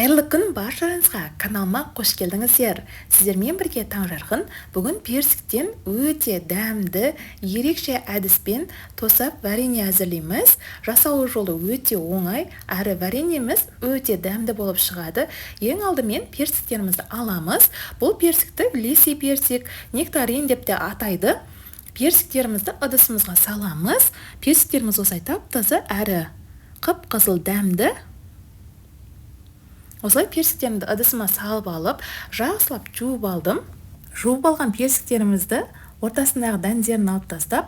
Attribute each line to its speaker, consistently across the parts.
Speaker 1: Қайырлы күн баршаңызға, каналыма қош келдіңіздер. Сіздермен бірге Таңжарқын бүгін персиктен өте дәмді, ерекше әдіспен тосап варенье әзірлейміз. Жасау жолы өте оңай, әрі вареньеміз өте дәмді болып шығады. Ең алдымен персиктерімізді аламыз. Бұл персикті лиси персик, нектарин деп те атайды. Персиктерімізді ыдысымызға саламыз. Персиктеріміз осылай тап-таза әрі қып-қызыл дәмді. Осылай персиктерімді ыдысыма салып алып, жақсылап жуып алдым. Жуып алған персиктерімізді ортасындағы дәндерін алып тастап,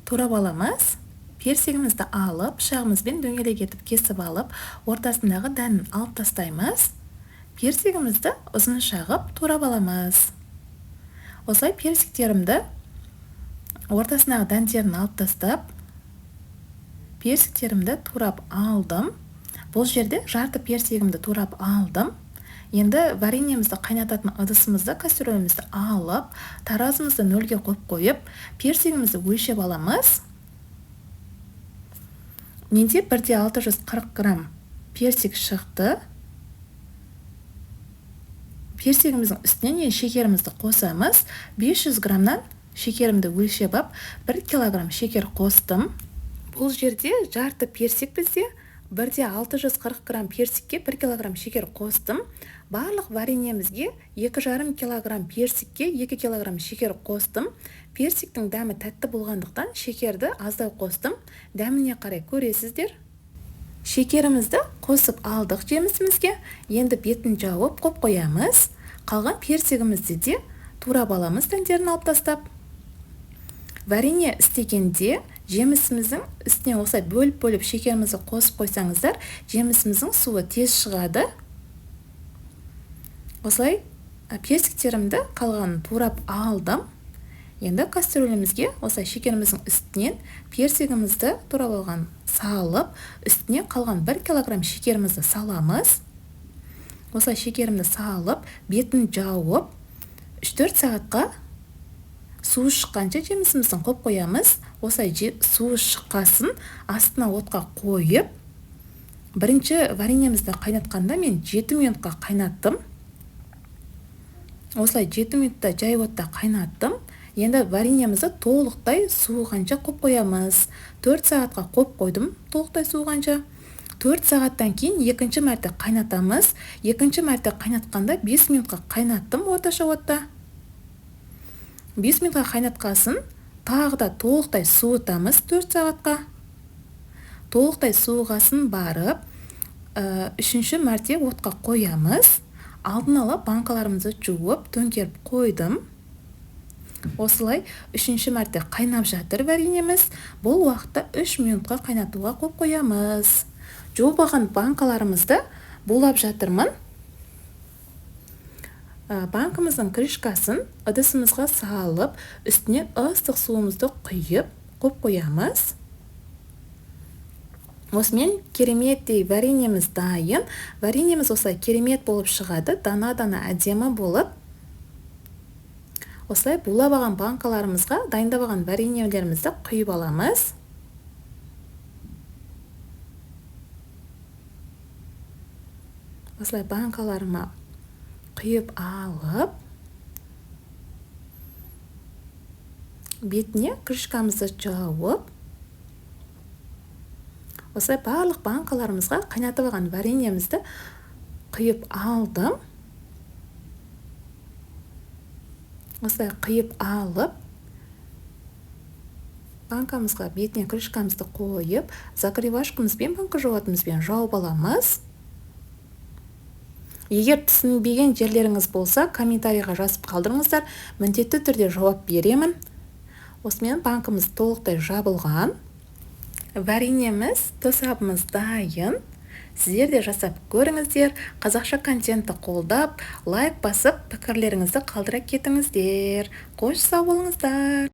Speaker 1: турап аламыз. Персигімізді алып, пышағымызбен дөңгелек етіп кесіп алып, ортасындағы дәнін алып тастаймыз. Персигімізді ұзын шағып турап аламыз. Осылай персиктерімді ортасындағы дәндерін алып тастап, персиктерімді турап алдым. Бұл жерде жарты персигімді турап алдым. Енді вареньемізді қайнататын ыдысымызды, кастрөлімізді алып, таразымызды нөлге қойып, персигімізді өлшеп аламыз. Менде 1,640 грамм персик шықты. Персигіміздің үстіне шекерімізді қосамыз. 500 граммнан шекерімді өлшеп ап, 1 килограмм шекер қостым. Бұл жерде жарты персик бізде 1,640 грамм персикке 1 килограмм шекер қостым. Барлық вареньемізге 2,5 килограмм персикке 2 килограмм шекер қостым. Персиктің дәмі тәтті болғандықтан шекерді аздау қостым. Дәміне қарай көресіздер. Шекерімізді қосып алдық жемісімізге. Енді бетін жауып қойамыз. Қалған персигімізді де турап аламыз дәндерін алып тастап. Варенье істегенде жемісіміздің үстіне осылай бөліп шекерімізді қосып қойсаңыздар, жемісіміздің суы тез шығады. Осылай персиктерімді қалғанын турап алдым. Енді кастрөлімізге осылай шекеріміздің үстінен персигімізді турап алған салып, үстіне қалған 1 килограмм шекерімізді саламыз. Осылай шекерімді салып, бетін жауып, 3-4 сағатқа суы шыққанша жемісіміздің қойамыз. Осылай суы шыққасын астына отқа қойып, бірінші вареньемізді қайнатқанда мен 7 минутқа қайнаттым. Осылай 7 минутта жай отта қайнаттым. Енді вареньемізді толықтай суығанша қойамыз. 4 сағатқа қойдым, толықтай суығанша. 4 сағаттан кейін екінші мәрте қайнатамыз. Екінші мәрте қайнатқанда 5 минутқа қайнаттым орташа отта. 5 минутқа қайнатқасын тағы да толықтай суытамыз 4 сағатқа. Толықтай суығасын барып, үшінші мәрте отқа қоямыз. Алдын ала банкаларымызды жуып, төңкеріп қойдым. Осылай үшінші мәрте қайнап жатыр вареньеміз. Бұл уақытта 3 минутқа қайнатуға қоямыз. Жуып алған банкаларымызды булап жатырмын. Банкамыздың крышкасын ыдысымызға салып, үстіне ыстық суымызды құйып қойамыз. Осымен кереметтей вареньеміз дайын. Вареньеміз осылай керемет болып шығады, дана-дана әдемі болып. Осылай булап алған банкаларымызға дайындап алған вареньелерімізді құйып аламыз. Осылай банкаларыма құйып алып, бетіне крышкамызды жауып, осылай барлық банкаларымызға қайнатып алған вареньемізді құйып алдым. Осылай құйып алып, банкамызға бетіне крышкамызды қойып, закрывашкамызбен, банка жауатымызбен жауып аламыз. Егер түсінбеген жерлеріңіз болса, комментарийға жазып қалдырыңыздар, міндетті түрде жауап беремін. Осымен банкамыз толықтай жабылған. Вареньеміз, тосабымыз дайын. Сіздер де жасап көріңіздер. Қазақша контентті қолдап, лайк басып, пікірлеріңізді қалдыра кетіңіздер. Қош сау болыңыздар.